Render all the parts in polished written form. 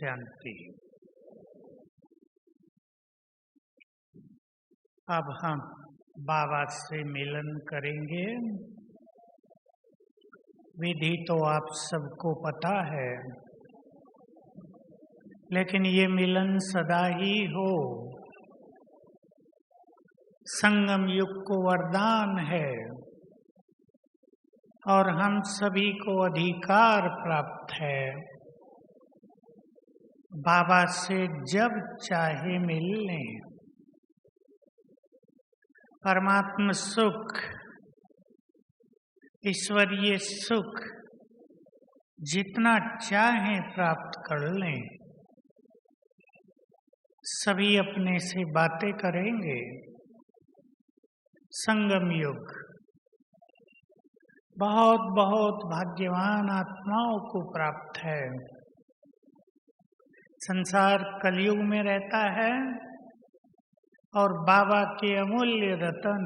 शांति। अब हम बाबा से मिलन करेंगे। विधि तो आप सबको पता है, लेकिन ये मिलन सदा ही हो। संगम युग को वरदान है और हम सभी को अधिकार प्राप्त है बाबा से जब चाहे मिल लें। परमात्म सुख, ईश्वरीय सुख जितना चाहे प्राप्त कर लें। सभी अपने से बातें करेंगे। संगम युग बहुत बहुत भाग्यवान आत्माओं को प्राप्त है। संसार कलयुग में रहता है और बाबा के अमूल्य रतन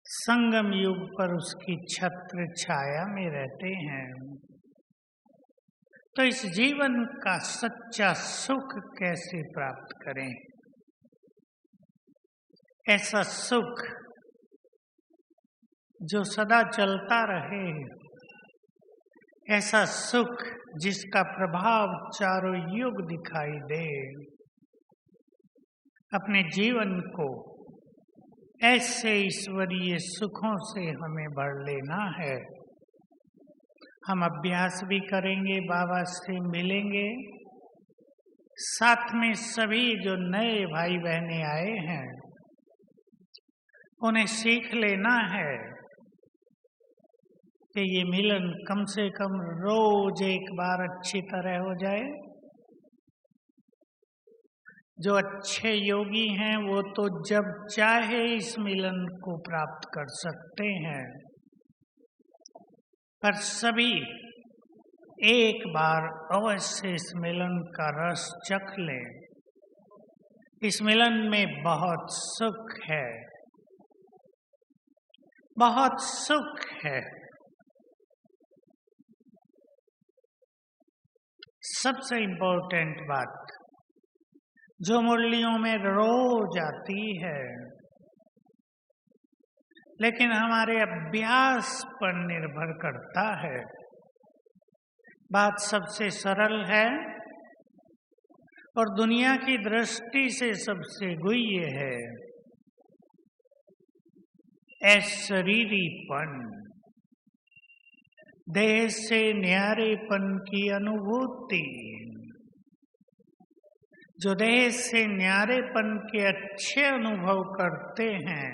संगम युग पर उसकी छत्र छाया में रहते हैं। तो इस जीवन का सच्चा सुख कैसे प्राप्त करें? ऐसा सुख जो सदा चलता रहे, ऐसा सुख जिसका प्रभाव चारों युग दिखाई दे। अपने जीवन को ऐसे ईश्वरीय सुखों से हमें भर लेना है। हम अभ्यास भी करेंगे, बाबा से मिलेंगे। साथ में सभी जो नए भाई बहनें आए हैं उन्हें सीख लेना है कि ये मिलन कम से कम रोज एक बार अच्छी तरह हो जाए। जो अच्छे योगी हैं वो तो जब चाहे इस मिलन को प्राप्त कर सकते हैं, पर सभी एक बार अवश्य इस मिलन का रस चख लें। इस मिलन में बहुत सुख है, बहुत सुख है। सबसे इम्पोर्टेंट बात जो मुरलियों में रोज आती है, लेकिन हमारे अभ्यास पर निर्भर करता है। बात सबसे सरल है और दुनिया की दृष्टि से सबसे गुह्य है। अशरीरीपन, देह से न्यारेपन की अनुभूति। जो देह से न्यारेपन के अच्छे अनुभव करते हैं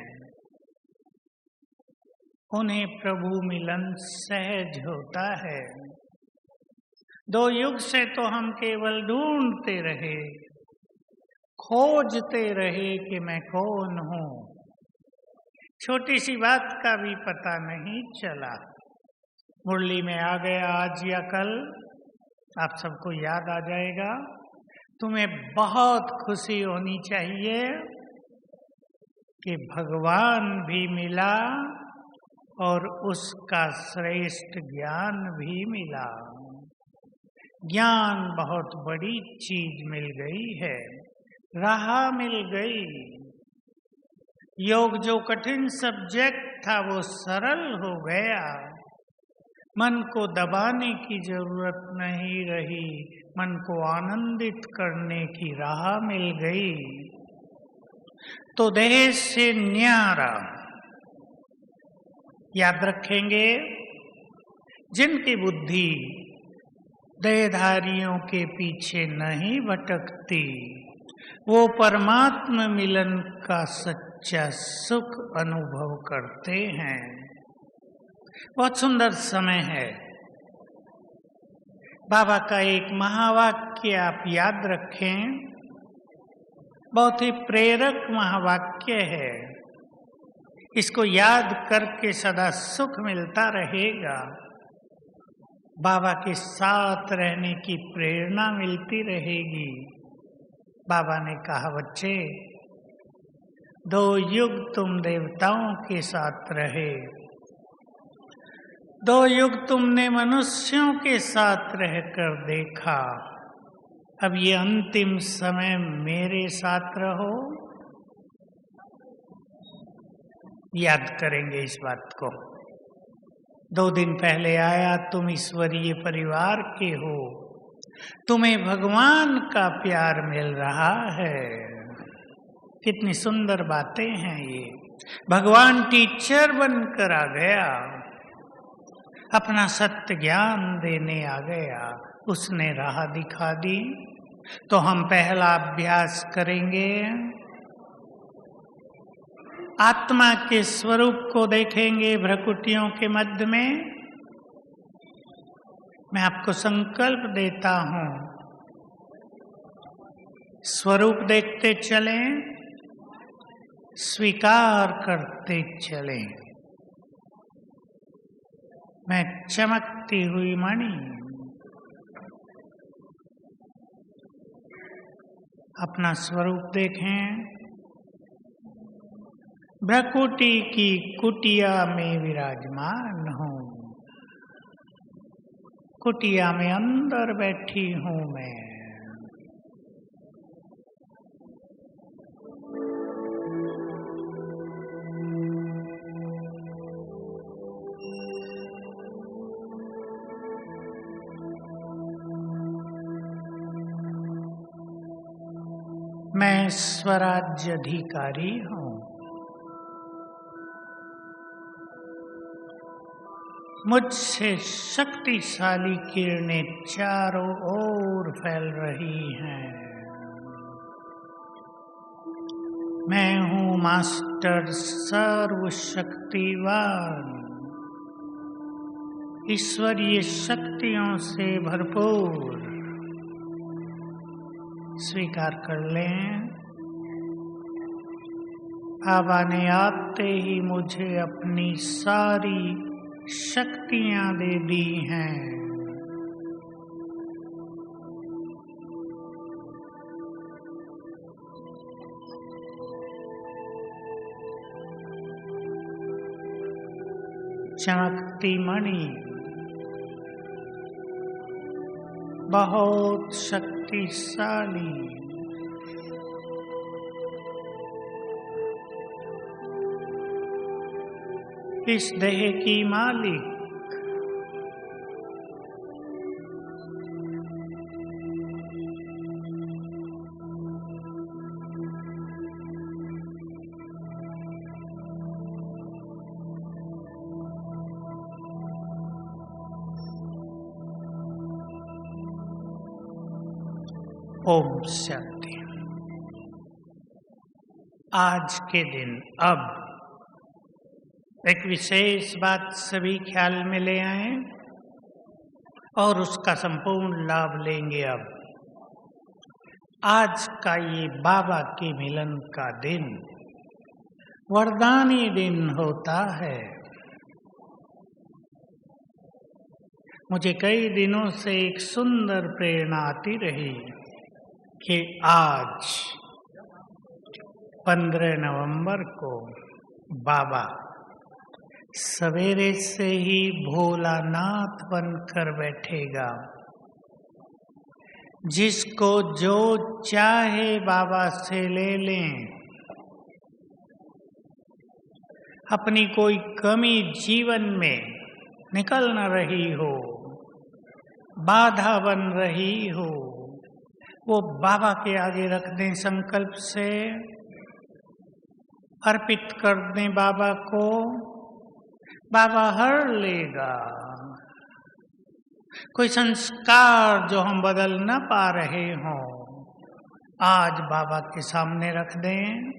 उन्हें प्रभु मिलन सहज होता है। 2 युग से तो हम केवल ढूंढते रहे, खोजते रहे कि मैं कौन हूँ। छोटी सी बात का भी पता नहीं चला। मुरली में आ गया आज या कल, आप सबको याद आ जाएगा। तुम्हें बहुत खुशी होनी चाहिए कि भगवान भी मिला और उसका श्रेष्ठ ज्ञान भी मिला। ज्ञान बहुत बड़ी चीज मिल गई है, राह मिल गई। योग जो कठिन सब्जेक्ट था वो सरल हो गया। मन को दबाने की जरूरत नहीं रही, मन को आनंदित करने की राह मिल गई। तो देह से न्यारा याद रखेंगे। जिनकी बुद्धि देहधारियों के पीछे नहीं भटकती, वो परमात्मा मिलन का सच्चा सुख अनुभव करते हैं। बहुत सुंदर समय है। बाबा का एक महावाक्य आप याद रखें, बहुत ही प्रेरक महावाक्य है। इसको याद करके सदा सुख मिलता रहेगा। बाबा के साथ रहने की प्रेरणा मिलती रहेगी। बाबा ने कहा, बच्चे 2 युग तुम देवताओं के साथ रहे, 2 युग तुमने मनुष्यों के साथ रहकर देखा, अब ये अंतिम समय मेरे साथ रहो। याद करेंगे इस बात को। 2 दिन पहले आया, तुम ईश्वरीय परिवार के हो, तुम्हें भगवान का प्यार मिल रहा है। कितनी सुंदर बातें हैं ये। भगवान टीचर बनकर आ गया, अपना सत्य ज्ञान देने आ गया, उसने राह दिखा दी। तो हम पहला अभ्यास करेंगे, आत्मा के स्वरूप को देखेंगे भ्रकुटियों के मध्य में। मैं आपको संकल्प देता हूं, स्वरूप देखते चलें, स्वीकार करते चलें। मैं चमकती हुई मणि, अपना स्वरूप देखें। भ्रकुटी की कुटिया में विराजमान हूं, कुटिया में अंदर बैठी हूं मैं। मैं स्वराज्य अधिकारी हूं। मुझसे शक्तिशाली किरणें चारों ओर फैल रही हैं। मैं हूं मास्टर सर्वशक्तिवान, ईश्वरीय शक्तियों से भरपूर। स्वीकार कर लें। बाबा ने आते ही मुझे अपनी सारी शक्तियां दे दी हैं। चमकती मणि, बहुत शक्तिशाली, इस देह की मालिक, ओम शांति। आज के दिन अब एक विशेष बात सभी ख्याल में ले आए और उसका संपूर्ण लाभ लेंगे। अब आज का ये बाबा के मिलन का दिन वरदानी दिन होता है। मुझे कई दिनों से एक सुंदर प्रेरणा आती रही कि आज 15 नवंबर को बाबा सवेरे से ही भोलानाथ बनकर बैठेगा। जिसको जो चाहे बाबा से ले लें। अपनी कोई कमी जीवन में निकल न रही हो, बाधा बन रही हो, वो बाबा के आगे रख दें, संकल्प से अर्पित कर दें बाबा को। बाबा हर लेगा। कोई संस्कार जो हम बदल न पा रहे हों, आज बाबा के सामने रख दें,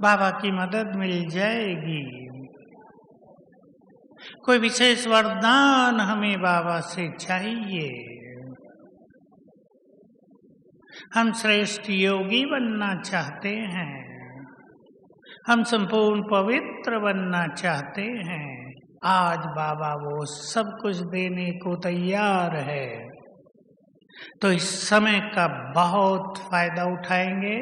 बाबा की मदद मिल जाएगी। कोई विशेष वरदान हमें बाबा से चाहिए। हम श्रेष्ठ योगी बनना चाहते हैं, हम संपूर्ण पवित्र बनना चाहते हैं। आज बाबा वो सब कुछ देने को तैयार है। तो इस समय का बहुत फायदा उठाएंगे।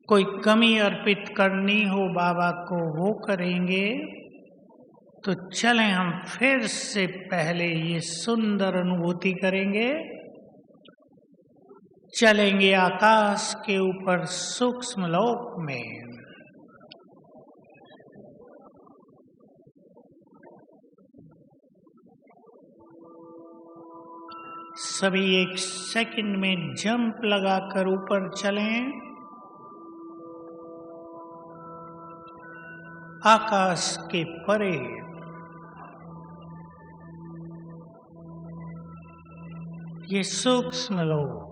कोई कमी अर्पित करनी हो बाबा को, वो करेंगे। तो चलें हम फिर से पहले ये सुंदर अनुभूति करेंगे। चलेंगे आकाश के ऊपर सूक्ष्म लोक में। सभी 1 सेकंड में जंप लगाकर ऊपर चलें। आकाश के परे ये सूक्ष्म लोक,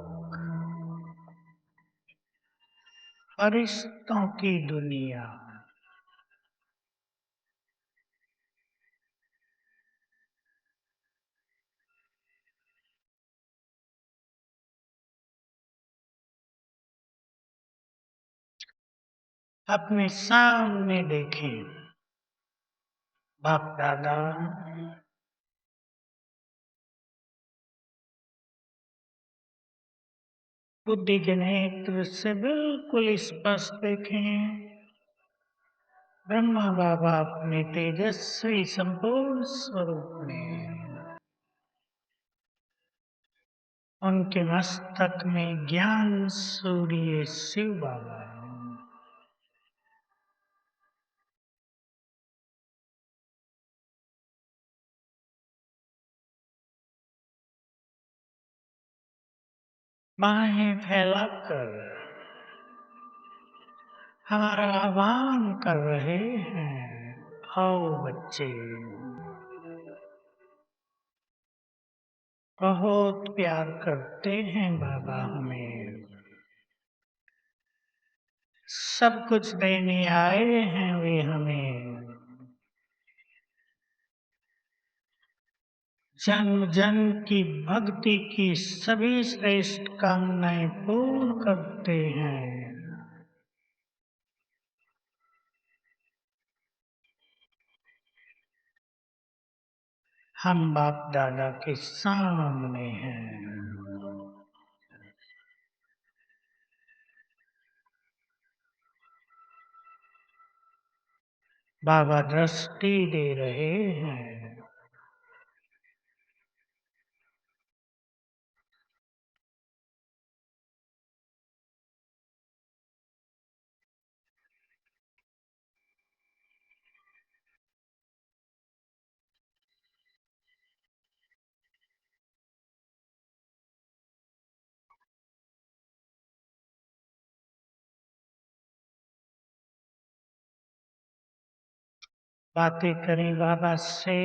फरिश्तों की दुनिया, अपने सामने देखें। बाप दादा बुद्धि के नेत्र से बिल्कुल स्पष्ट देखें। ब्रह्मा बाबा अपने तेजस्वी संपूर्ण स्वरूप में, उनके मस्तक में ज्ञान सूर्य शिव बाबा, बाहें फैलाकर हमारा आह्वान कर रहे हैं। आओ बच्चे, बहुत प्यार करते हैं बाबा हमें, सब कुछ देने आए हैं वे हमें। जन्म जन्म की भक्ति की सभी श्रेष्ठ कामनाएं पूर्ण करते हैं। हम बाप दादा के सामने हैं। बाबा दृष्टि दे रहे हैं। बातें करें बाबा से,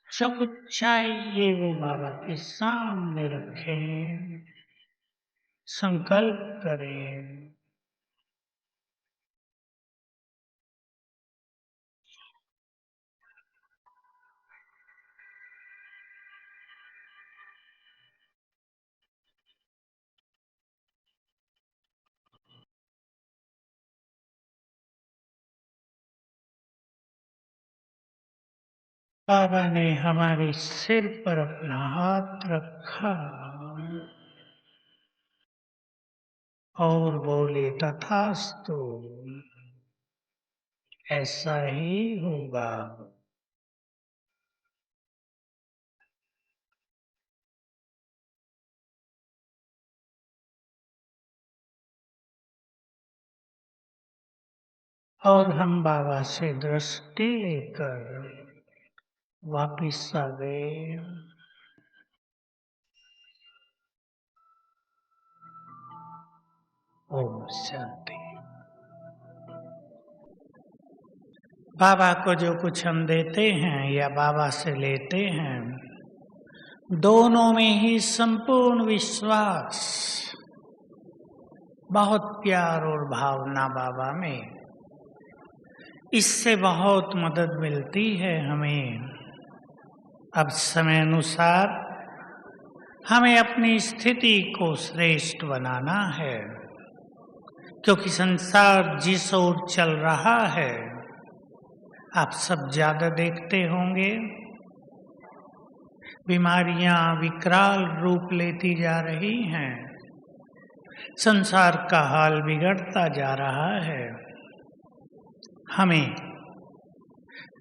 जो कुछ चाहिए वो बाबा के सामने रखें, संकल्प करें। बाबा ने हमारे सिर पर अपना हाथ रखा और बोले तथास्तु, ऐसा ही होगा। और हम बाबा से दृष्टि लेकर वापिस आ गए। ओम शांति। बाबा को जो कुछ हम देते हैं या बाबा से लेते हैं, दोनों में ही संपूर्ण विश्वास, बहुत प्यार और भावना बाबा में। इससे बहुत मदद मिलती है हमें। अब समय अनुसार हमें अपनी स्थिति को श्रेष्ठ बनाना है, क्योंकि संसार जिस ओर चल रहा है आप सब ज्यादा देखते होंगे। बीमारियां विकराल रूप लेती जा रही हैं, संसार का हाल बिगड़ता जा रहा है। हमें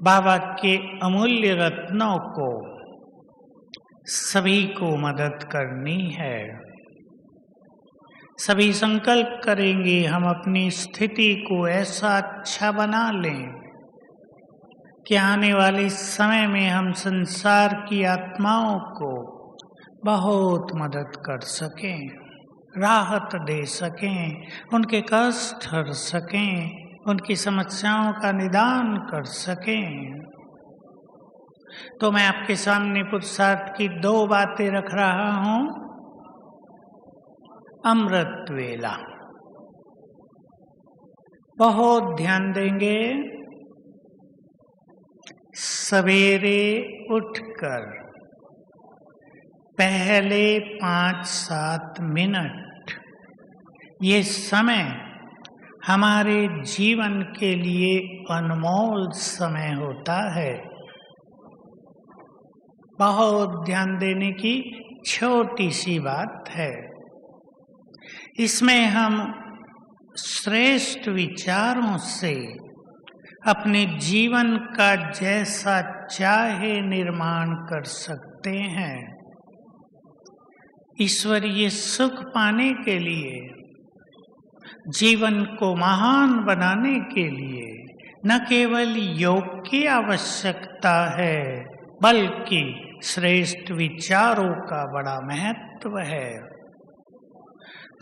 बाबा के अमूल्य रत्नों को सभी को मदद करनी है। सभी संकल्प करेंगे हम अपनी स्थिति को ऐसा अच्छा बना लें कि आने वाले समय में हम संसार की आत्माओं को बहुत मदद कर सकें, राहत दे सकें, उनके कष्ट हर सकें, उनकी समस्याओं का निदान कर सकें। तो मैं आपके सामने पुरुषार्थ की 2 बातें रख रहा हूं। अमृत वेला, बहुत ध्यान देंगे। सवेरे उठकर पहले 5-7 मिनट, ये समय हमारे जीवन के लिए अनमोल समय होता है। बहुत ध्यान देने की छोटी सी बात है। इसमें हम श्रेष्ठ विचारों से अपने जीवन का जैसा चाहे निर्माण कर सकते हैं। ईश्वरीय सुख पाने के लिए, जीवन को महान बनाने के लिए न केवल योग की आवश्यकता है, बल्कि श्रेष्ठ विचारों का बड़ा महत्व है।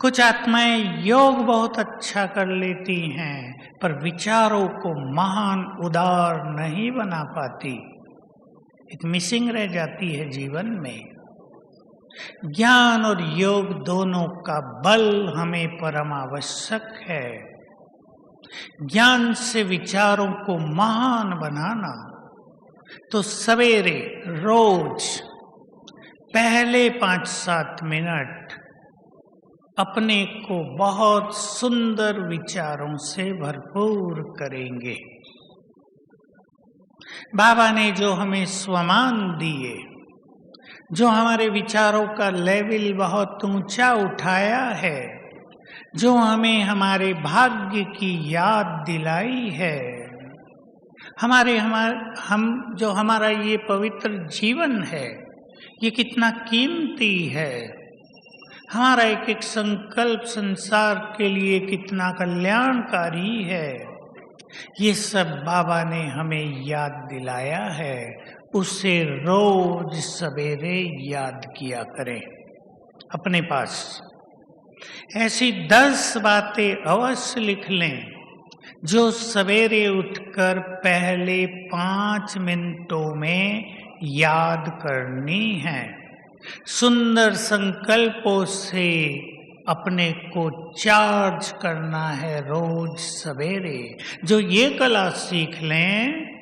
कुछ आत्माएं योग बहुत अच्छा कर लेती हैं, पर विचारों को महान उदार नहीं बना पाती। एक मिसिंग रह जाती है जीवन में। ज्ञान और योग दोनों का बल हमें परम आवश्यक है। ज्ञान से विचारों को महान बनाना, तो सवेरे रोज पहले 5-7 मिनट अपने को बहुत सुंदर विचारों से भरपूर करेंगे। बाबा ने जो हमें स्वमान दिए, जो हमारे विचारों का लेवल बहुत ऊंचा उठाया है, जो हमें हमारे भाग्य की याद दिलाई है, जो हमारा ये पवित्र जीवन है, ये कितना कीमती है। हमारा एक एक संकल्प संसार के लिए कितना कल्याणकारी है, ये सब बाबा ने हमें याद दिलाया है। उसे रोज सवेरे याद किया करें। अपने पास ऐसी 10 बातें अवश्य लिख लें जो सवेरे उठकर पहले 5 मिनटों में याद करनी है। सुंदर संकल्पों से अपने को चार्ज करना है रोज सवेरे। जो ये कला सीख लें,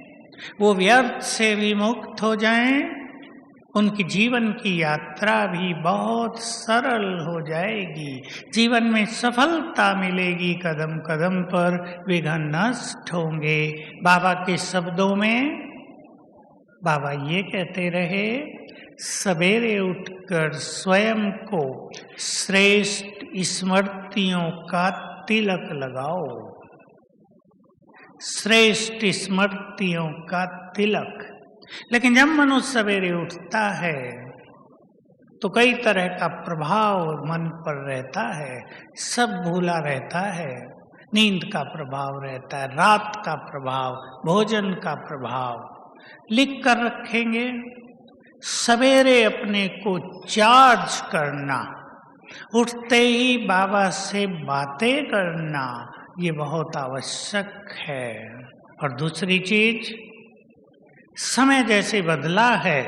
वो व्यर्थ से भी मुक्त हो जाएं, उनकी जीवन की यात्रा भी बहुत सरल हो जाएगी। जीवन में सफलता मिलेगी, कदम कदम पर विघ्न नष्ट होंगे। बाबा के शब्दों में बाबा ये कहते रहे, सवेरे उठकर स्वयं को श्रेष्ठ स्मृतियों का तिलक लगाओ। श्रेष्ठ स्मृतियों का तिलक। लेकिन जब मनुष्य सवेरे उठता है तो कई तरह का प्रभाव मन पर रहता है। सब भूला रहता है। नींद का प्रभाव रहता है, रात का प्रभाव, भोजन का प्रभाव। लिख कर रखेंगे। सवेरे अपने को चार्ज करना, उठते ही बाबा से बातें करना, ये बहुत आवश्यक है। और दूसरी चीज, समय जैसे बदला है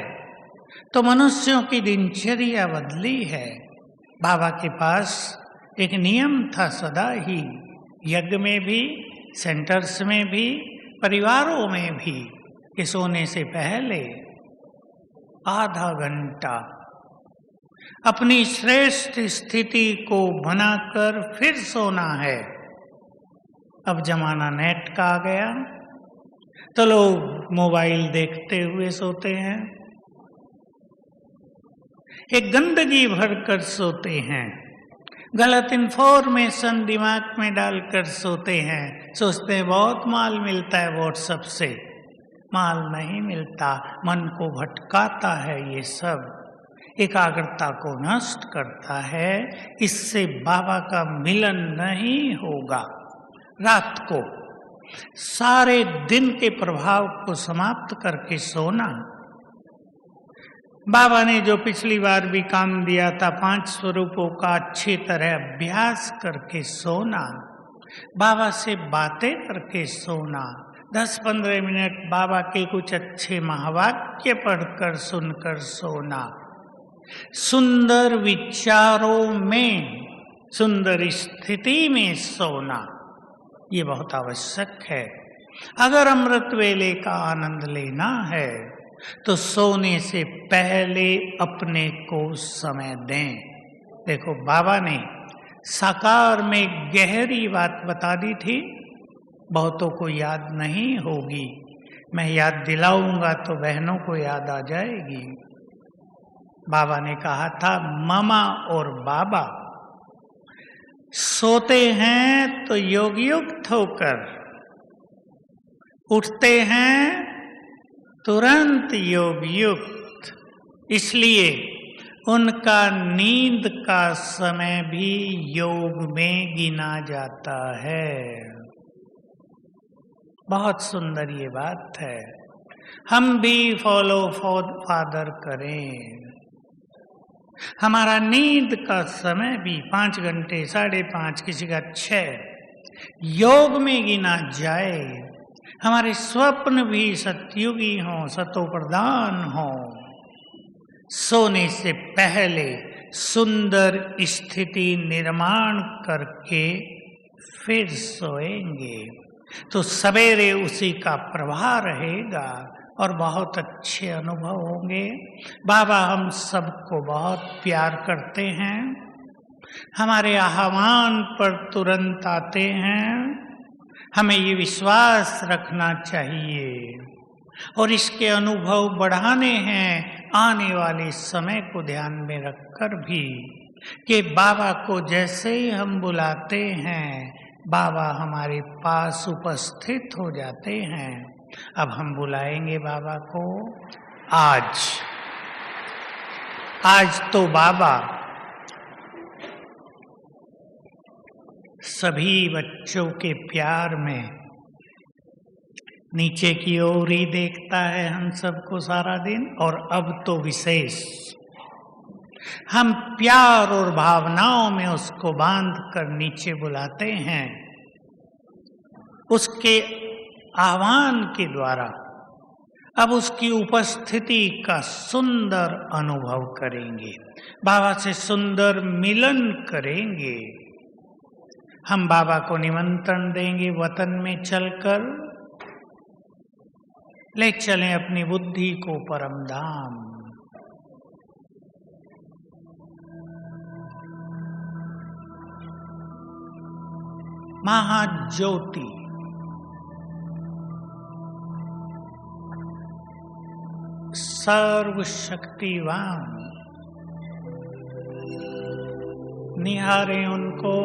तो मनुष्यों की दिनचर्या बदली है। बाबा के पास एक नियम था सदा ही, यज्ञ में भी, सेंटर्स में भी, परिवारों में भी, कि सोने से पहले आधा घंटा अपनी श्रेष्ठ स्थिति को बनाकर फिर सोना है। अब जमाना नेट का आ गया तो लोग मोबाइल देखते हुए सोते हैं, एक गंदगी भरकर सोते हैं। गलत इन्फॉर्मेशन दिमाग में डालकर सोते हैं, सोचते हैं बहुत माल मिलता है व्हाट्सएप से। माल नहीं मिलता, मन को भटकाता है, ये सब एकाग्रता को नष्ट करता है। इससे बाबा का मिलन नहीं होगा। रात को सारे दिन के प्रभाव को समाप्त करके सोना। बाबा ने जो पिछली बार भी काम दिया था, 5 स्वरूपों का अच्छी तरह अभ्यास करके सोना, बाबा से बातें करके सोना, 10-15 मिनट बाबा के कुछ अच्छे महावाक्य पढ़कर सुनकर सोना, सुंदर विचारों में, सुंदर स्थिति में सोना, ये बहुत आवश्यक है। अगर अमृत वेले का आनंद लेना है तो सोने से पहले अपने को समय दें। देखो, बाबा ने साकार में गहरी बात बता दी थी, बहुतों को याद नहीं होगी, मैं याद दिलाऊंगा तो बहनों को याद आ जाएगी। बाबा ने कहा था, मामा और बाबा सोते हैं तो योग युक्त होकर, उठते हैं तुरंत योग युक्त। इसलिए उनका नींद का समय भी योग में गिना जाता है। बहुत सुंदर ये बात है, हम भी फॉलो फादर करें। हमारा नींद का समय भी 5 घंटे, 5.5, किसी का 6 योग में गिना जाए। हमारे स्वप्न भी सत्युगी हों, सतो प्रधान हों। सोने से पहले सुंदर स्थिति निर्माण करके फिर सोएंगे तो सवेरे उसी का प्रभाव रहेगा और बहुत अच्छे अनुभव होंगे। बाबा हम सबको बहुत प्यार करते हैं, हमारे आह्वान पर तुरंत आते हैं। हमें ये विश्वास रखना चाहिए और इसके अनुभव बढ़ाने हैं आने वाले समय को ध्यान में रखकर भी, कि बाबा को जैसे ही हम बुलाते हैं बाबा हमारे पास उपस्थित हो जाते हैं। अब हम बुलाएंगे बाबा को। आज तो बाबा सभी बच्चों के प्यार में नीचे की ओर ही देखता है हम सबको सारा दिन, और अब तो विशेष हम प्यार और भावनाओं में उसको बांध कर नीचे बुलाते हैं। उसके आह्वान के द्वारा अब उसकी उपस्थिति का सुंदर अनुभव करेंगे, बाबा से सुंदर मिलन करेंगे। हम बाबा को निमंत्रण देंगे वतन में चलकर, ले चलें अपनी बुद्धि को परम धाम। महाज्योति सर्वशक्तिवान, निहारें उनको,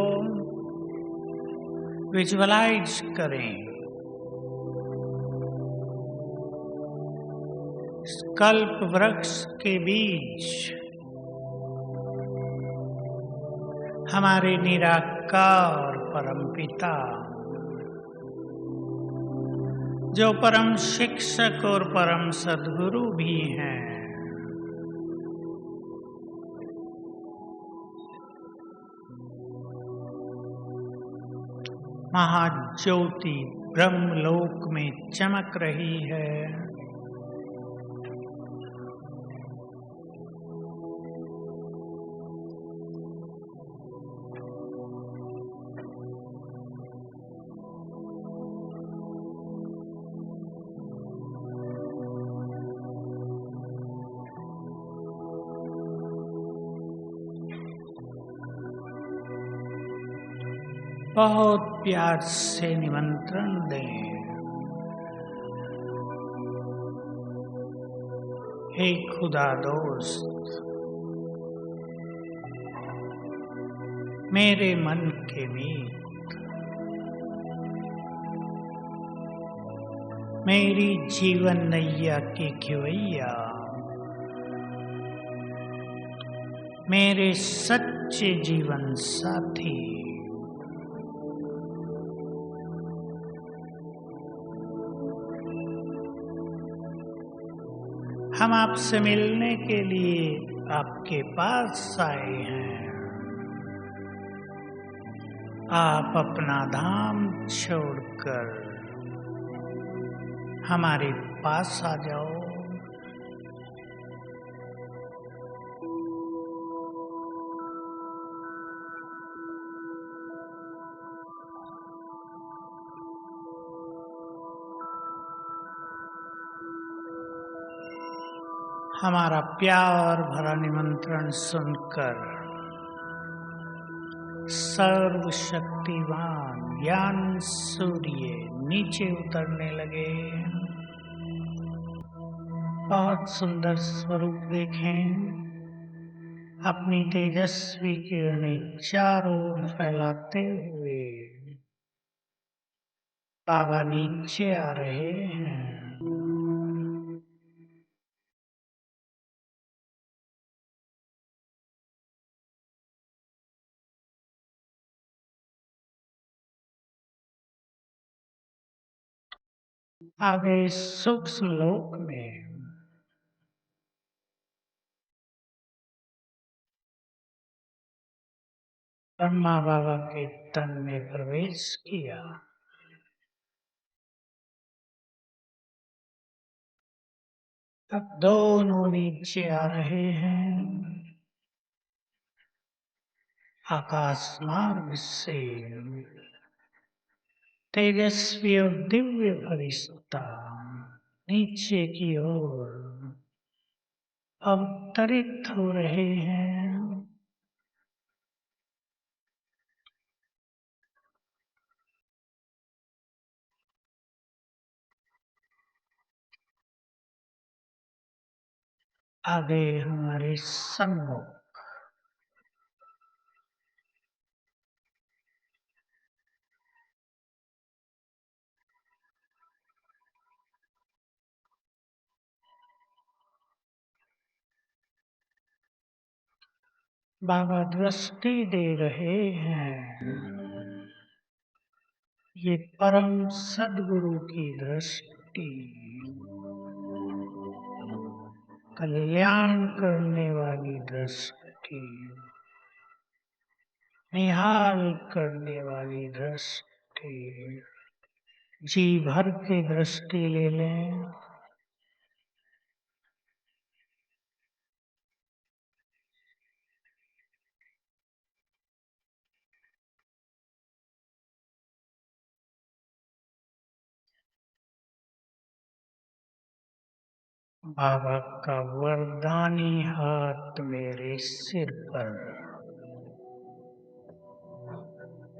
विजुअलाइज करें। कल्प वृक्ष के बीच हमारे निराकार परमपिता, जो परम शिक्षक और परम सद्गुरु भी हैं, महाज्योति ब्रह्मलोक में चमक रही है। बहुत प्यार से निमंत्रण दें। हे खुदा दोस्त, मेरे मन के मीत, मेरी जीवन नैया की खिवैया, मेरे सच्चे जीवन साथी, हम आपसे मिलने के लिए आपके पास आए हैं। आप अपना धाम छोड़कर हमारे पास आ जाओ। हमारा प्यार भरा निमंत्रण सुनकर सर्वशक्तिवान ज्ञान सूर्य नीचे उतरने लगे। बहुत सुंदर स्वरूप देखें, अपनी तेजस्वी किरणें चारों ओर फैलाते हुए बाबा नीचे आ रहे हैं। आगे सूक्ष्म लोक में ब्रह्मा बाबा के तन में प्रवेश किया। अब दोनों नीचे आ रहे हैं। आकाश मार्ग से तेजस्वी और दिव्य फरिश्ता नीचे की ओर अवतरित हो रहे हैं। आगे हमारे सम्मुख बाबा दृष्टि दे रहे हैं। ये परम सद्गुरु की दृष्टि, कल्याण करने वाली दृष्टि, निहाल करने वाली दृष्टि। जी भर के दृष्टि ले लें। बाबा का वरदानी हाथ मेरे सिर पर।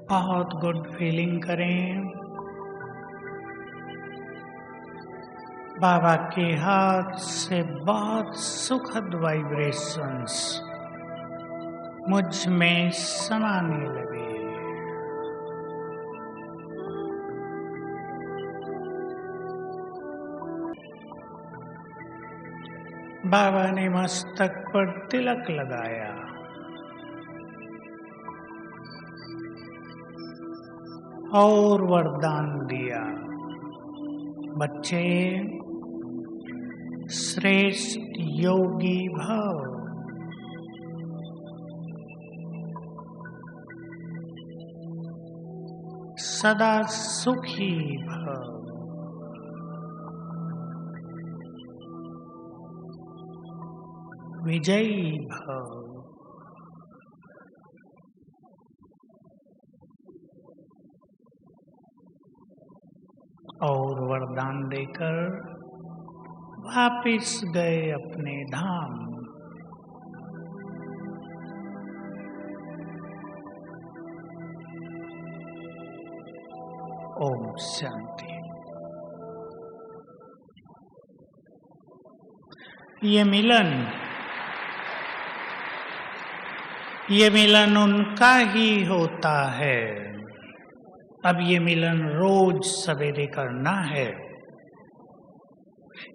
बहुत गुड फीलिंग करें। बाबा के हाथ से बहुत सुखद वाइब्रेशंस मुझ में समाने लगे। बाबा ने मस्तक पर तिलक लगाया। और वरदान दिया, बच्चे श्रेष्ठ योगी भव। सदा सुखी भव। विजयी भव। और वरदान देकर वापिस गए अपने धाम। ओम शांति। ये मिलन, ये मिलन उनका ही होता है। अब ये मिलन रोज सवेरे करना है।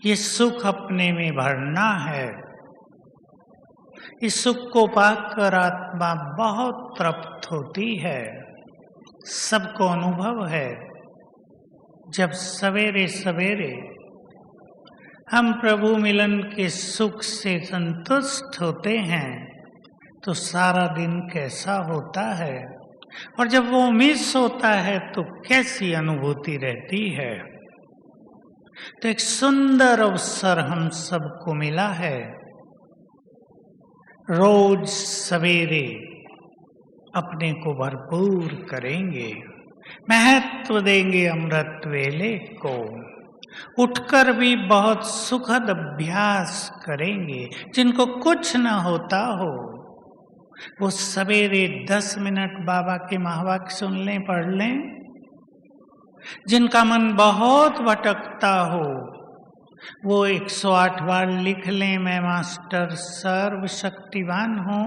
ये सुख अपने में भरना है। इस सुख को पाकर आत्मा बहुत तृप्त होती है। सबको अनुभव है। जब सवेरे सवेरे हम प्रभु मिलन के सुख से संतुष्ट होते हैं तो सारा दिन कैसा होता है, और जब वो मिस होता है तो कैसी अनुभूति रहती है। तो एक सुंदर अवसर हम सबको मिला है। रोज सवेरे अपने को भरपूर करेंगे, महत्व देंगे अमृत वेले को। उठकर भी बहुत सुखद अभ्यास करेंगे। जिनको कुछ न होता हो वो सवेरे 10 मिनट बाबा के महावाक्य सुन लें, पढ़ लें। जिनका मन बहुत भटकता हो वो 108 बार लिख लें, मैं मास्टर सर्वशक्तिवान हूँ।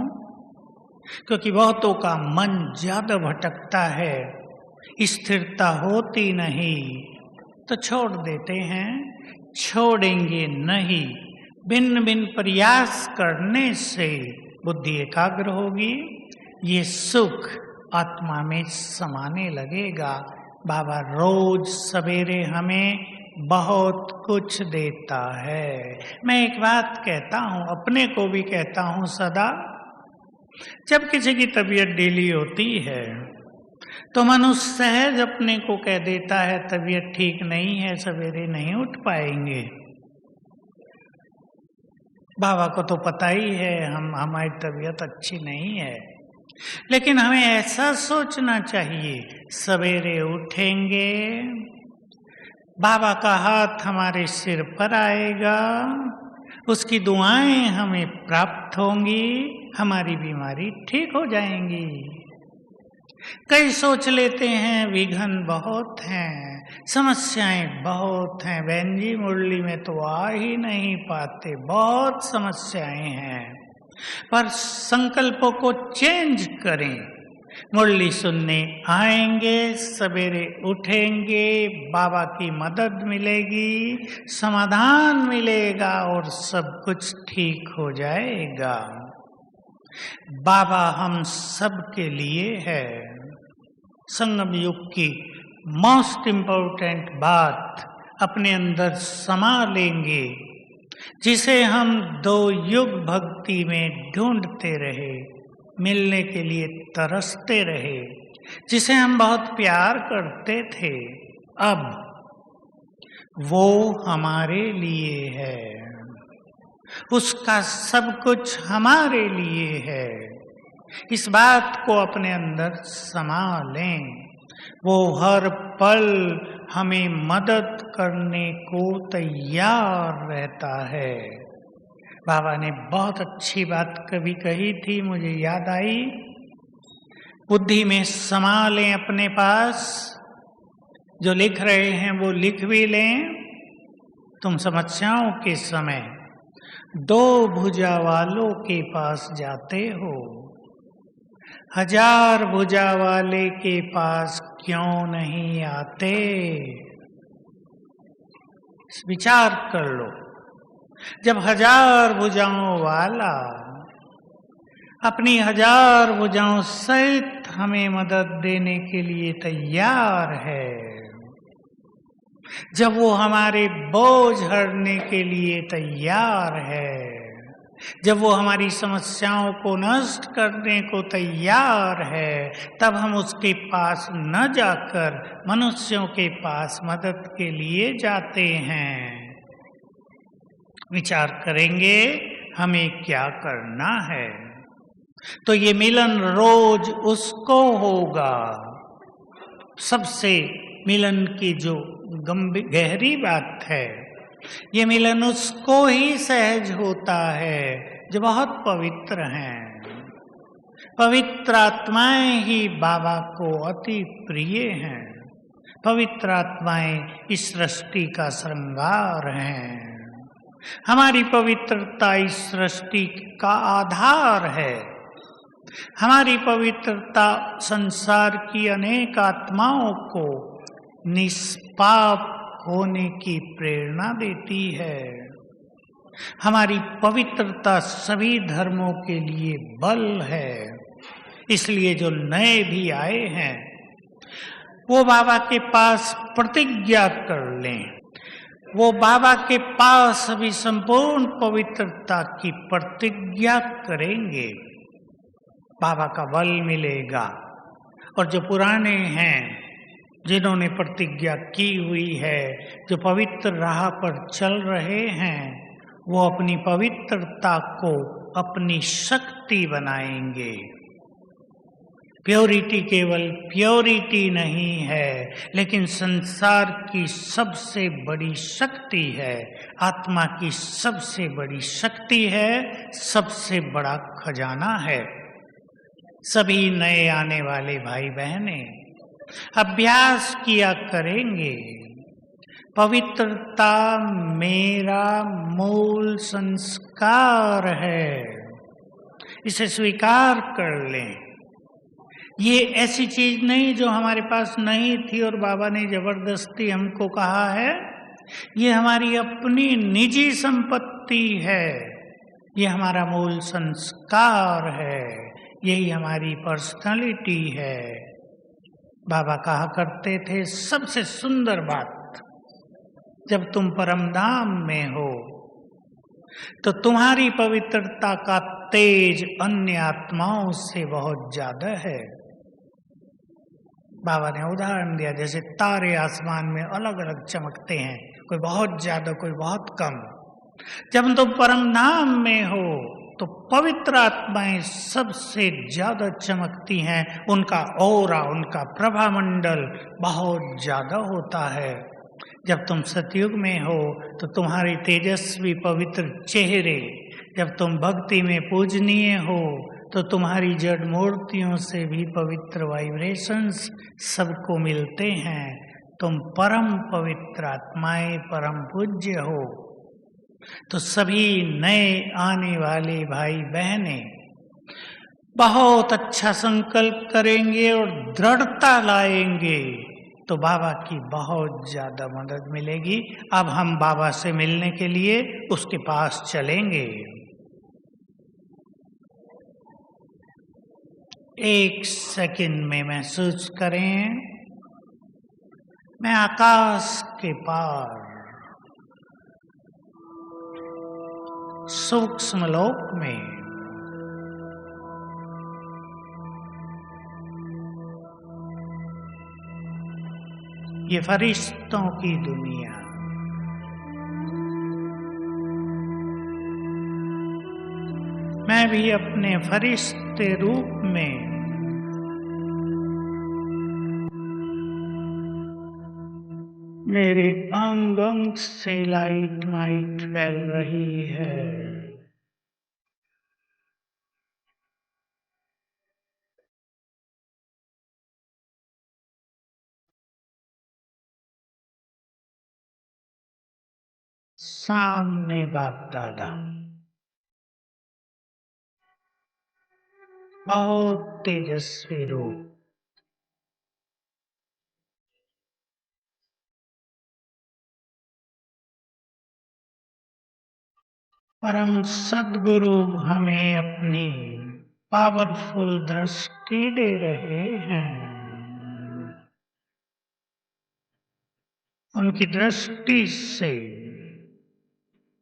क्योंकि बहुतों का मन ज्यादा भटकता है, स्थिरता होती नहीं, तो छोड़ देते हैं। छोड़ेंगे नहीं। भिन्न भिन्न प्रयास करने से बुद्धि एकाग्र होगी। ये सुख आत्मा में समाने लगेगा। बाबा रोज सवेरे हमें बहुत कुछ देता है। मैं एक बात कहता हूँ, अपने को भी कहता हूँ सदा। जब किसी की तबीयत ढीली होती है तो मनुष्य सहज अपने को कह देता है तबीयत ठीक नहीं है, सवेरे नहीं उठ पाएंगे। बाबा को तो पता ही है हमारी तबीयत अच्छी नहीं है, लेकिन हमें ऐसा सोचना चाहिए सवेरे उठेंगे, बाबा का हाथ हमारे सिर पर आएगा, उसकी दुआएं हमें प्राप्त होंगी, हमारी बीमारी ठीक हो जाएंगी। कई सोच लेते हैं विघ्न बहुत हैं, समस्याएं बहुत हैं, बहन जी मुरली में तो आ ही नहीं पाते, बहुत समस्याएं हैं। पर संकल्पों को चेंज करें। मुरली सुनने आएंगे, सवेरे उठेंगे, बाबा की मदद मिलेगी, समाधान मिलेगा और सब कुछ ठीक हो जाएगा। बाबा हम सब के लिए है। संगम युग की मोस्ट इम्पोर्टेंट बात अपने अंदर समा लेंगे, जिसे हम 2 युग भक्ति में ढूंढते रहे, मिलने के लिए तरसते रहे, जिसे हम बहुत प्यार करते थे, अब वो हमारे लिए है। उसका सब कुछ हमारे लिए है। इस बात को अपने अंदर समा लें। वो हर पल हमें मदद करने को तैयार रहता है। बाबा ने बहुत अच्छी बात कभी कही थी, मुझे याद आई। बुद्धि में समा लें अपने पास। जो लिख रहे हैं वो लिख भी लें। तुम समस्याओं के समय 2 भुजा वालों के पास जाते हो, 1000 भुजा वाले के पास क्यों नहीं आते? विचार कर लो। जब 1000 भुजाओं वाला अपनी 1000 भुजाओं सहित हमें मदद देने के लिए तैयार है, जब वो हमारे बोझ हरने के लिए तैयार है, जब वो हमारी समस्याओं को नष्ट करने को तैयार है, तब हम उसके पास न जाकर मनुष्यों के पास मदद के लिए जाते हैं। विचार करेंगे हमें क्या करना है। तो ये मिलन रोज उसको होगा। सबसे मिलन की जो गहरी बात है, ये मिलन उसको ही सहज होता है जो बहुत पवित्र हैं। पवित्र आत्माएं ही बाबा को अति प्रिय हैं। पवित्र आत्माएं इस सृष्टि का श्रृंगार हैं। हमारी पवित्रता इस सृष्टि का आधार है। हमारी पवित्रता संसार की अनेक आत्माओं को निष्पाप होने की प्रेरणा देती है। हमारी पवित्रता सभी धर्मों के लिए बल है। इसलिए जो नए भी आए हैं वो बाबा के पास प्रतिज्ञा कर लें। वो बाबा के पास अभी संपूर्ण पवित्रता की प्रतिज्ञा करेंगे, बाबा का बल मिलेगा। और जो पुराने हैं, जिन्होंने प्रतिज्ञा की हुई है, जो पवित्र राह पर चल रहे हैं, वो अपनी पवित्रता को अपनी शक्ति बनाएंगे। प्योरिटी केवल प्योरिटी नहीं है, लेकिन संसार की सबसे बड़ी शक्ति है, आत्मा की सबसे बड़ी शक्ति है, सबसे बड़ा खजाना है। सभी नए आने वाले भाई बहनें अभ्यास किया करेंगे। पवित्रता मेरा मूल संस्कार है, इसे स्वीकार कर लें। ये ऐसी चीज नहीं जो हमारे पास नहीं थी और बाबा ने जबरदस्ती हमको कहा है। ये हमारी अपनी निजी संपत्ति है, ये हमारा मूल संस्कार है, यही हमारी पर्सनालिटी है। बाबा कहा करते थे, सबसे सुंदर बात, जब तुम परमधाम में हो तो तुम्हारी पवित्रता का तेज अन्य आत्माओं से बहुत ज्यादा है। बाबा ने उदाहरण दिया, जैसे तारे आसमान में अलग अलग चमकते हैं, कोई बहुत ज्यादा, कोई बहुत कम। जब तुम परमधाम में हो तो पवित्र आत्माएं सबसे ज्यादा चमकती हैं, उनका ऑरा, उनका प्रभामंडल बहुत ज्यादा होता है। जब तुम सतयुग में हो तो तुम्हारे तेजस्वी पवित्र चेहरे, जब तुम भक्ति में पूजनीय हो तो तुम्हारी जड़ मूर्तियों से भी पवित्र वाइब्रेशंस सबको मिलते हैं। तुम परम पवित्र आत्माएं, परम पूज्य हो। तो सभी नए आने वाले भाई बहनें बहुत अच्छा संकल्प करेंगे और दृढ़ता लाएंगे तो बाबा की बहुत ज्यादा मदद मिलेगी। अब हम बाबा से मिलने के लिए उसके पास चलेंगे। एक सेकंड में महसूस करें, मैं आकाश के पार सूक्ष्म लोक में ये फरिश्तों की दुनिया, मैं भी अपने फरिश्ते रूप में मेरे अंग अंग से लाइट माइट फैल रही है। सामने बाप दादा बहुत तेजस्वी रूप, परम सद्गुरु हमें अपनी पावरफुल दृष्टि दे रहे हैं। उनकी दृष्टि से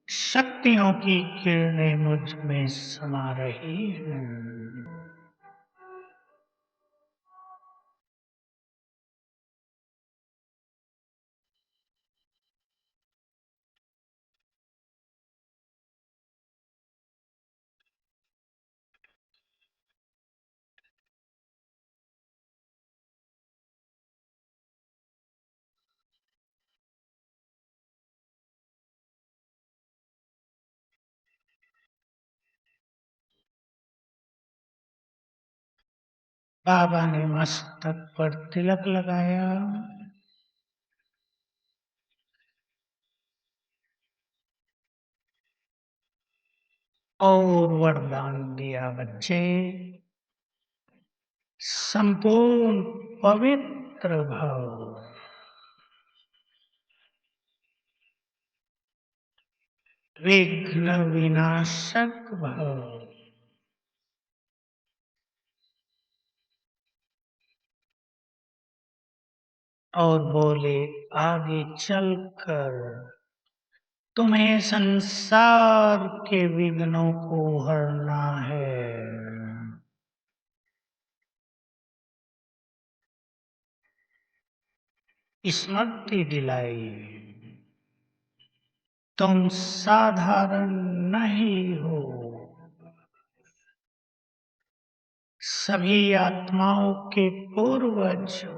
शक्तियों की किरणें मुझ में समा रही हैं। बाबा ने मस्तक पर तिलक लगाया और वरदान दिया, बच्चे संपूर्ण पवित्र भव, विघ्न विनाशक भव। और बोले आगे चलकर तुम्हें संसार के विघ्नों को हरना है। स्मृति दिलाई, तुम साधारण नहीं हो, सभी आत्माओं के पूर्वज हो।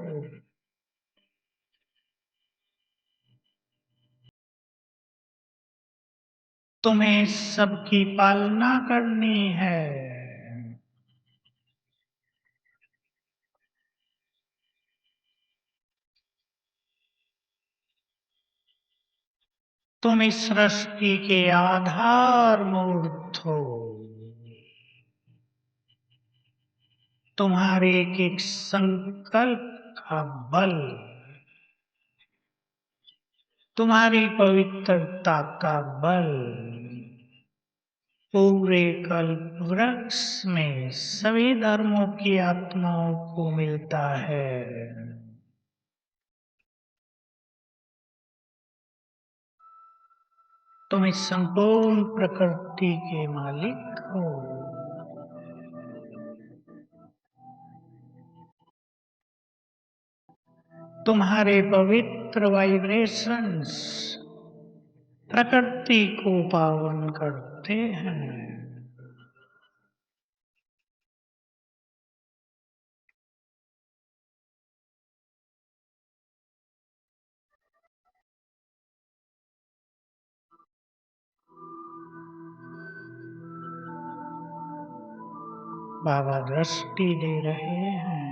तुम्हें सबकी पालना करनी है। तुम इस सृष्टि के आधार मूर्त हो। तुम्हारे एक एक संकल्प का बल, तुम्हारी पवित्रता का बल पूरे कल्प वृक्ष में सभी धर्मों की आत्माओं को मिलता है। तुम इस संपूर्ण प्रकृति के मालिक हो। तुम्हारे पवित्र वाइब्रेशंस प्रकृति को पावन करते हैं। बाबा दृष्टि दे रहे हैं।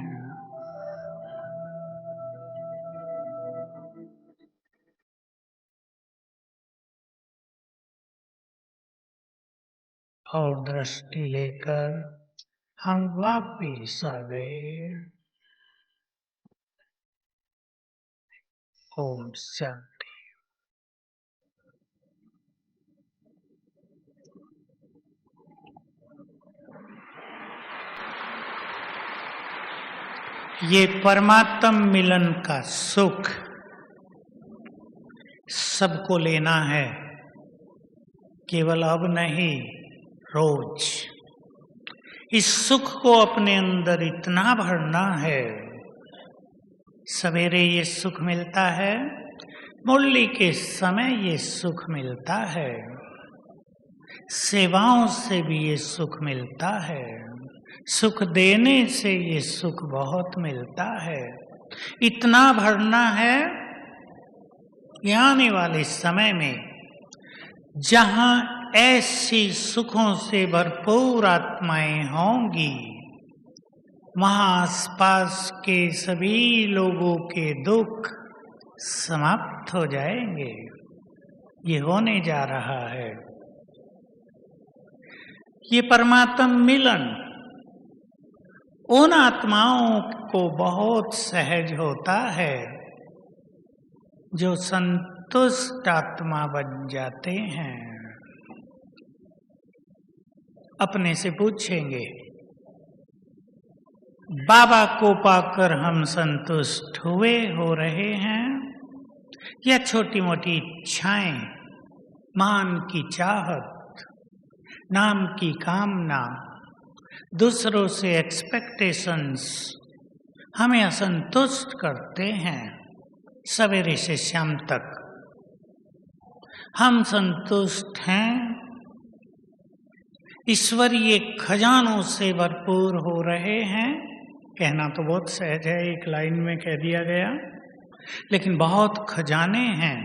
और दृष्टि लेकर हम वापिस आ गए। ओम शांति। ये परमात्म मिलन का सुख सबको लेना है, केवल अब नहीं, रोज। इस सुख को अपने अंदर इतना भरना है। सवेरे ये सुख मिलता है, मुरली के समय ये सुख मिलता है, सेवाओं से भी ये सुख मिलता है, सुख देने से ये सुख बहुत मिलता है। इतना भरना है कि आने वाले समय में जहां ऐसी सुखों से भरपूर आत्माएं होंगी, वहां आसपास के सभी लोगों के दुख समाप्त हो जाएंगे। ये होने जा रहा है। ये परमात्म मिलन उन आत्माओं को बहुत सहज होता है जो संतुष्ट आत्मा बन जाते हैं। अपने से पूछेंगे, बाबा को पाकर हम संतुष्ट हुए हो रहे हैं या छोटी मोटी इच्छाएं, मान की चाहत, नाम की कामना, दूसरों से एक्सपेक्टेशंस हमें असंतुष्ट करते हैं। सवेरे से शाम तक हम संतुष्ट हैं, ईश्वरीय खजानों से भरपूर हो रहे हैं। कहना तो बहुत सहज है, एक लाइन में कह दिया गया, लेकिन बहुत खजाने हैं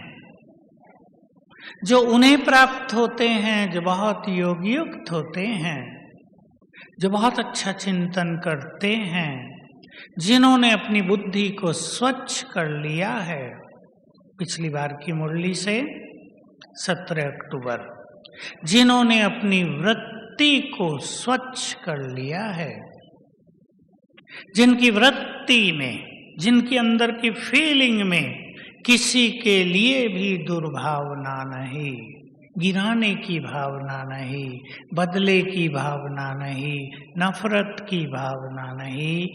जो उन्हें प्राप्त होते हैं जो बहुत योगयुक्त होते हैं, जो बहुत अच्छा चिंतन करते हैं, जिन्होंने अपनी बुद्धि को स्वच्छ कर लिया है। पिछली बार की मुरली से 17 अक्टूबर, जिन्होंने अपनी वृत्ति को स्वच्छ कर लिया है, जिनकी वृत्ति में, जिनके अंदर की फीलिंग में किसी के लिए भी दुर्भावना नहीं, गिराने की भावना नहीं, बदले की भावना नहीं, नफरत की भावना नहीं,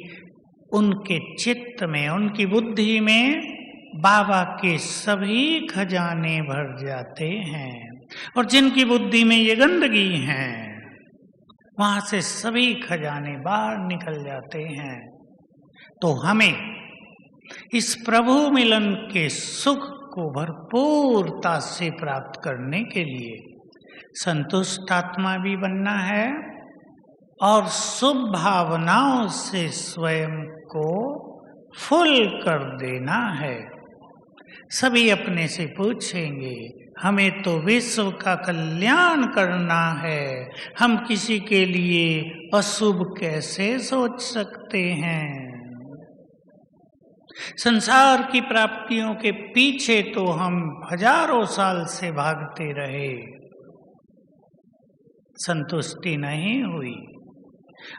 उनके चित्त में, उनकी बुद्धि में बाबा के सभी खजाने भर जाते हैं। और जिनकी बुद्धि में ये गंदगी है, वहां से सभी खजाने बाहर निकल जाते हैं। तो हमें इस प्रभु मिलन के सुख को भरपूरता से प्राप्त करने के लिए संतुष्ट आत्मा भी बनना है और शुभ भावनाओं से स्वयं को फुल कर देना है। सभी अपने से पूछेंगे, हमें तो विश्व का कल्याण करना है, हम किसी के लिए अशुभ कैसे सोच सकते हैं? संसार की प्राप्तियों के पीछे तो हम हजारों साल से भागते रहे, संतुष्टि नहीं हुई।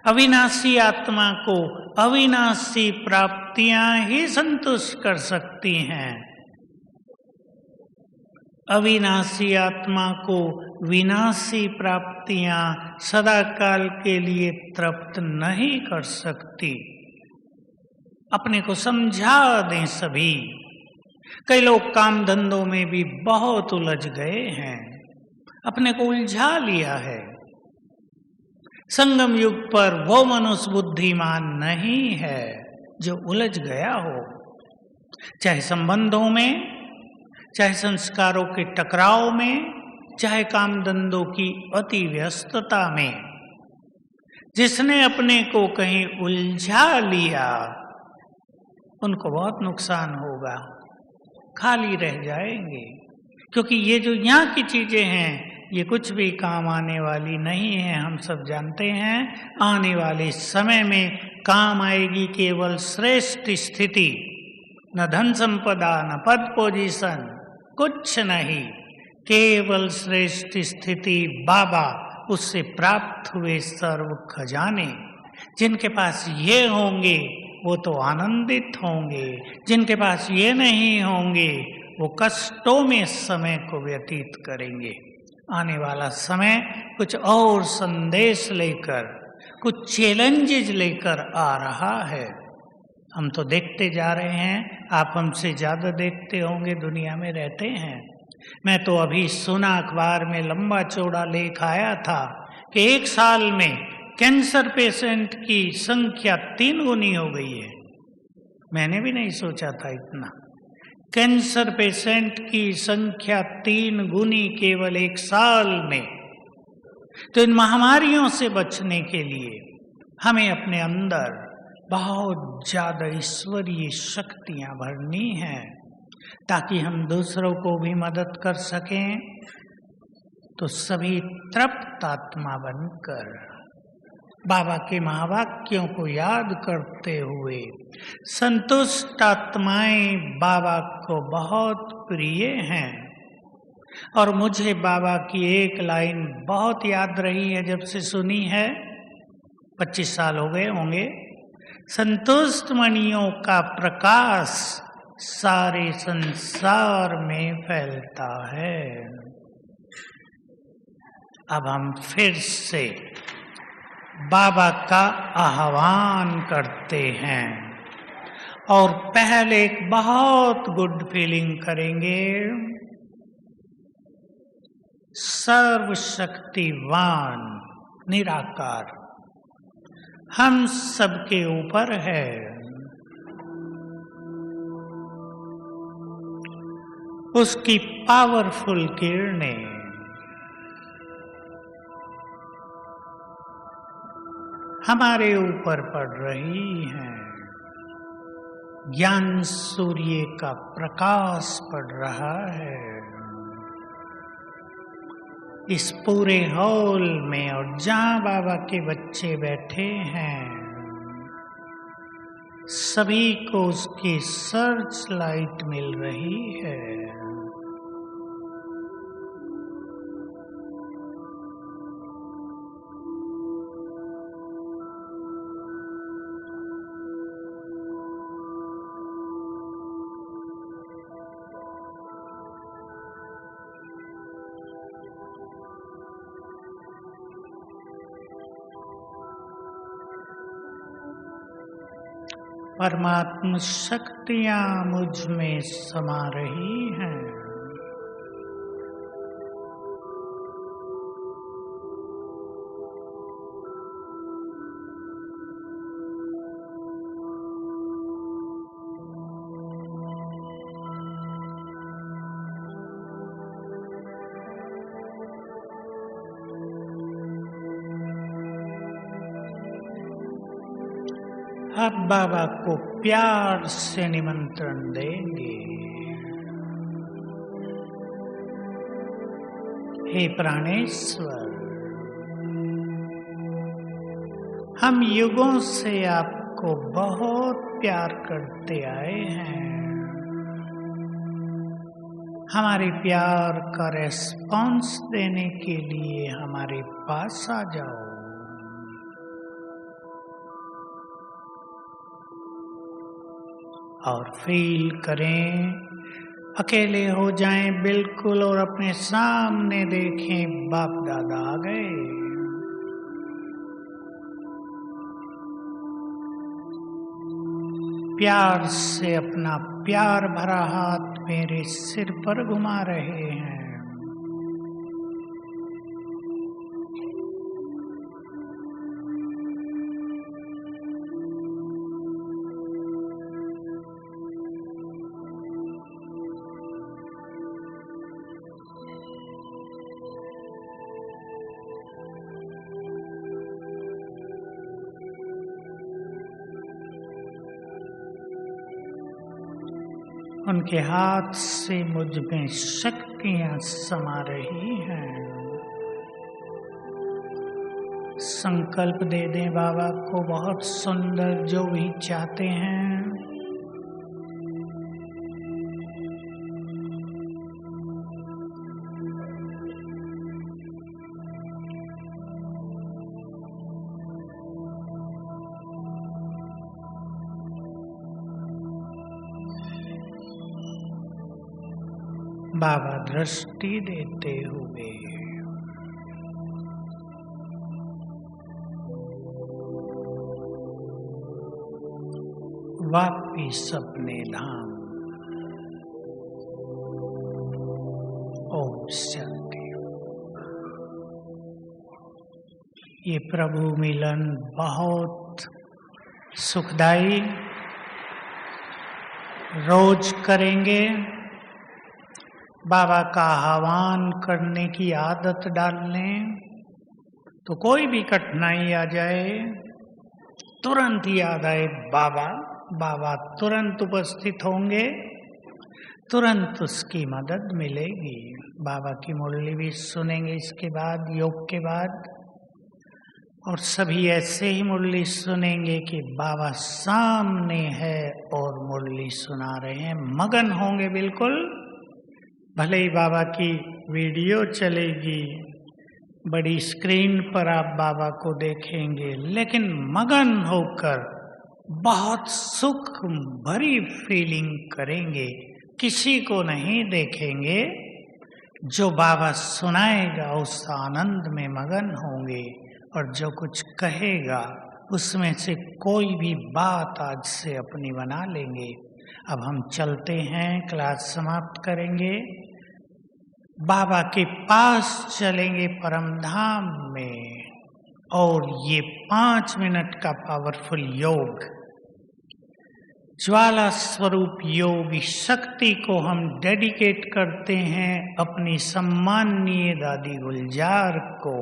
अविनाशी आत्मा को अविनाशी प्राप्तियां ही संतुष्ट कर सकती हैं। अविनाशी आत्मा को विनाशी प्राप्तियां सदा काल के लिए तृप्त नहीं कर सकती। अपने को समझा दें सभी। कई लोग काम धंधों में भी बहुत उलझ गए हैं, अपने को उलझा लिया है। संगम युग पर वो मनुष्य बुद्धिमान नहीं है जो उलझ गया हो, चाहे संबंधों में, चाहे संस्कारों के टकराव में, चाहे काम धंधों की अति व्यस्तता में। जिसने अपने को कहीं उलझा लिया, उनको बहुत नुकसान होगा, खाली रह जाएंगे। क्योंकि ये जो यहाँ की चीजें हैं, ये कुछ भी काम आने वाली नहीं है। हम सब जानते हैं आने वाले समय में काम आएगी केवल श्रेष्ठ स्थिति, न धन संपदा, न पद पोजीशन, कुछ नहीं, केवल श्रेष्ठ स्थिति बाबा, उससे प्राप्त हुए सर्व खजाने। जिनके पास ये होंगे वो तो आनंदित होंगे, जिनके पास ये नहीं होंगे वो कष्टों में समय को व्यतीत करेंगे। आने वाला समय कुछ और संदेश लेकर, कुछ चैलेंजेस लेकर आ रहा है। हम तो देखते जा रहे हैं, आप हमसे ज्यादा देखते होंगे, दुनिया में रहते हैं। मैं तो अभी सुना, अखबार में लंबा चौड़ा लेख आया था कि 1 साल में कैंसर पेशेंट की संख्या 3 गुनी हो गई है। मैंने भी नहीं सोचा था इतना। कैंसर पेशेंट की संख्या 3 गुनी केवल 1 साल में। तो इन महामारियों से बचने के लिए हमें अपने अंदर बहुत ज्यादा ईश्वरीय शक्तियां भरनी हैं, ताकि हम दूसरों को भी मदद कर सकें। तो सभी तृप्त आत्मा बनकर बाबा के महावाक्यों को याद करते हुए, संतुष्ट आत्माएं बाबा को बहुत प्रिय हैं। और मुझे बाबा की एक लाइन बहुत याद रही है, जब से सुनी है, 25 साल हो गए होंगे। संतुष्ट मणियों का प्रकाश सारे संसार में फैलता है। अब हम फिर से बाबा का आह्वान करते हैं और पहले एक बहुत गुड फीलिंग करेंगे। सर्वशक्तिवान निराकार हम सबके ऊपर है। उसकी पावरफुल किरणें हमारे ऊपर पड़ रही हैं। ज्ञान सूर्य का प्रकाश पड़ रहा है इस पूरे हॉल में, और जहां बाबा के बच्चे बैठे हैं सभी को उसकी सर्च लाइट मिल रही है। परमात्म शक्तियां मुझ में समा रही हैं। अब बाबा को प्यार से निमंत्रण देंगे। हे प्राणेश्वर, हम युगों से आपको बहुत प्यार करते आए हैं। हमारे प्यार का रेस्पॉन्स देने के लिए हमारे पास आ जाओ। और फील करें, अकेले हो जाएं बिल्कुल और अपने सामने देखें बाप दादा आ गए। प्यार से अपना प्यार भरा हाथ मेरे सिर पर घुमा रहे हैं। उनके हाथ से मुझ में शक्तियां समा रही हैं। संकल्प दे दें बाबा को बहुत सुंदर, जो भी चाहते हैं। बाबा दृष्टि देते हुए वापिस अपने धाम। ओम शांति। ये प्रभु मिलन बहुत सुखदाई, रोज करेंगे। बाबा का आह्वान करने की आदत डाल लें तो कोई भी कठिनाई आ जाए तुरंत याद आए बाबा। बाबा तुरंत उपस्थित होंगे, तुरंत उसकी मदद मिलेगी। बाबा की मुरली भी सुनेंगे इसके बाद, योग के बाद, और सभी ऐसे ही मुरली सुनेंगे कि बाबा सामने है और मुरली सुना रहे हैं। मगन होंगे बिल्कुल। भले ही बाबा की वीडियो चलेगी, बड़ी स्क्रीन पर आप बाबा को देखेंगे, लेकिन मगन होकर बहुत सुख भरी फीलिंग करेंगे। किसी को नहीं देखेंगे, जो बाबा सुनाएगा उस आनंद में मगन होंगे, और जो कुछ कहेगा उसमें से कोई भी बात आज से अपनी बना लेंगे। अब हम चलते हैं, क्लास समाप्त करेंगे, बाबा के पास चलेंगे परम धाम में, और ये 5 मिनट का पावरफुल योग, ज्वाला स्वरूप योग शक्ति को हम डेडिकेट करते हैं अपनी सम्माननीय दादी गुलजार को,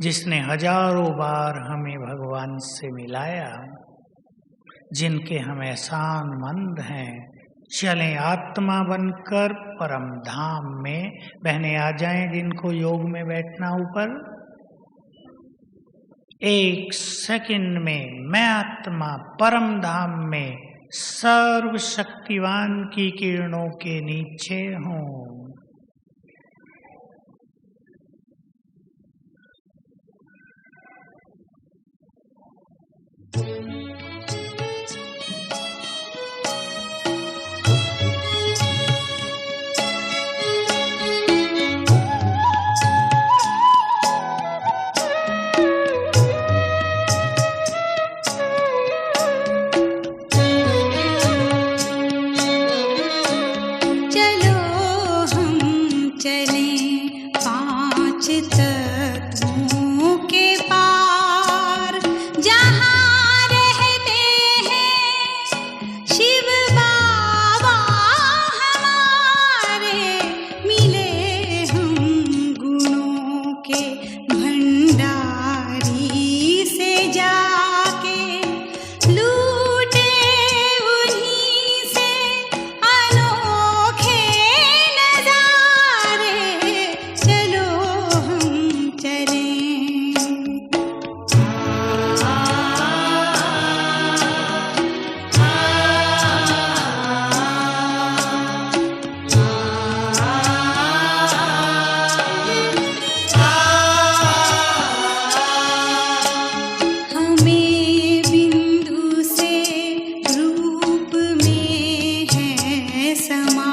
जिसने हजारों बार हमें भगवान से मिलाया, जिनके हम एहसानमंद हैं। चलें आत्मा बनकर परम धाम में। बहनें आ जाएं जिनको योग में बैठना ऊपर। 1 सेकंड में मैं आत्मा परम धाम में सर्वशक्तिवान की किरणों के नीचे हूँ।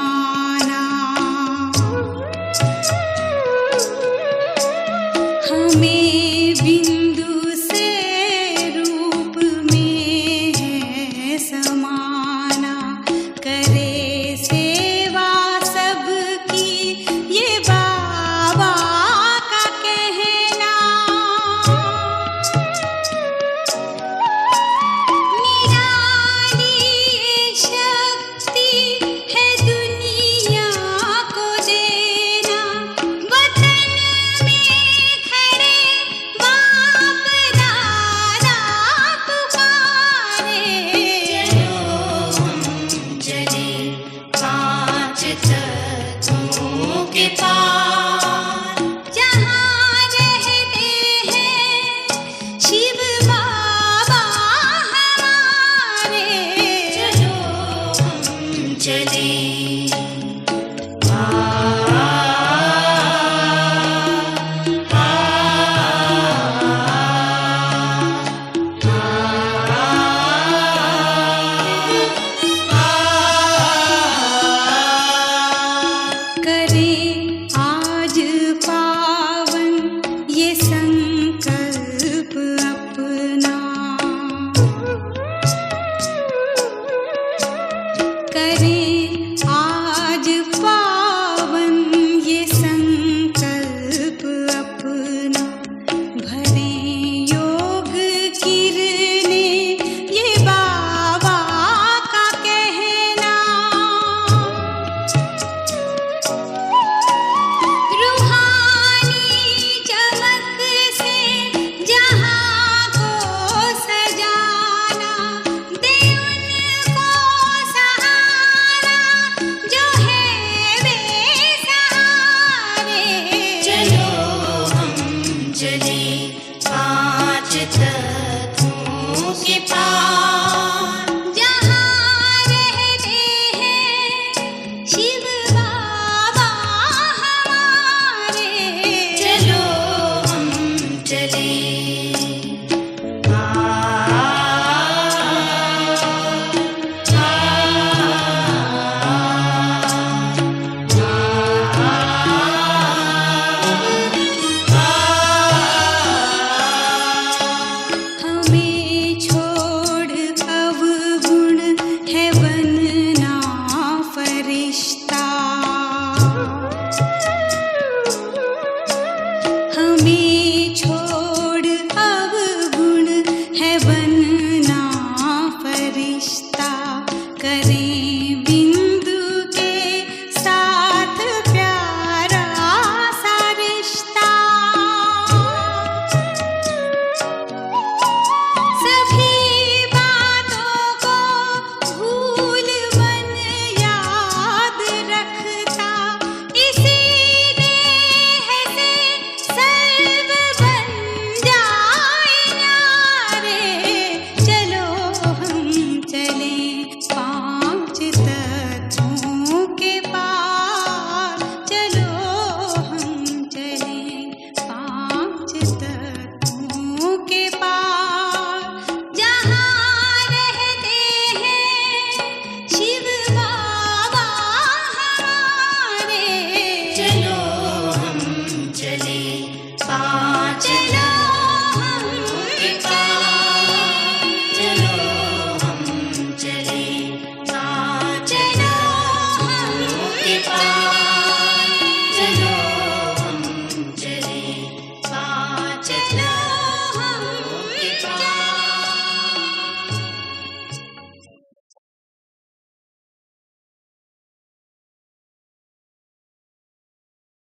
समाना। हमें बिंदु से रूप में है समाना, करे सेवा सबकी ये बाबा का कहना। निराली ये शक्ति है दुनिया को देना, वतन में खड़े बाप दादा पुकारे। चलो हम चले पांच तत्वों के पार, जहाँ रहते हैं शिव बाबा हमारे। चलो हम चले करें आज पावन ये संकल्प अपना। करें आज पावन ये संकल्प अपना, भरें योग किरणें ये बाबा का कहना। रूहानी चमक से जहाँ को सजाना, दे उनको सहारा जो है बेसहारे। चलो हम चले पांच तत्वों के पार, जहाँ रहते हैं शिव बाबा हमारे। चलो हम चले हमें छोड़ अवगुण है बनना फरिश्ता।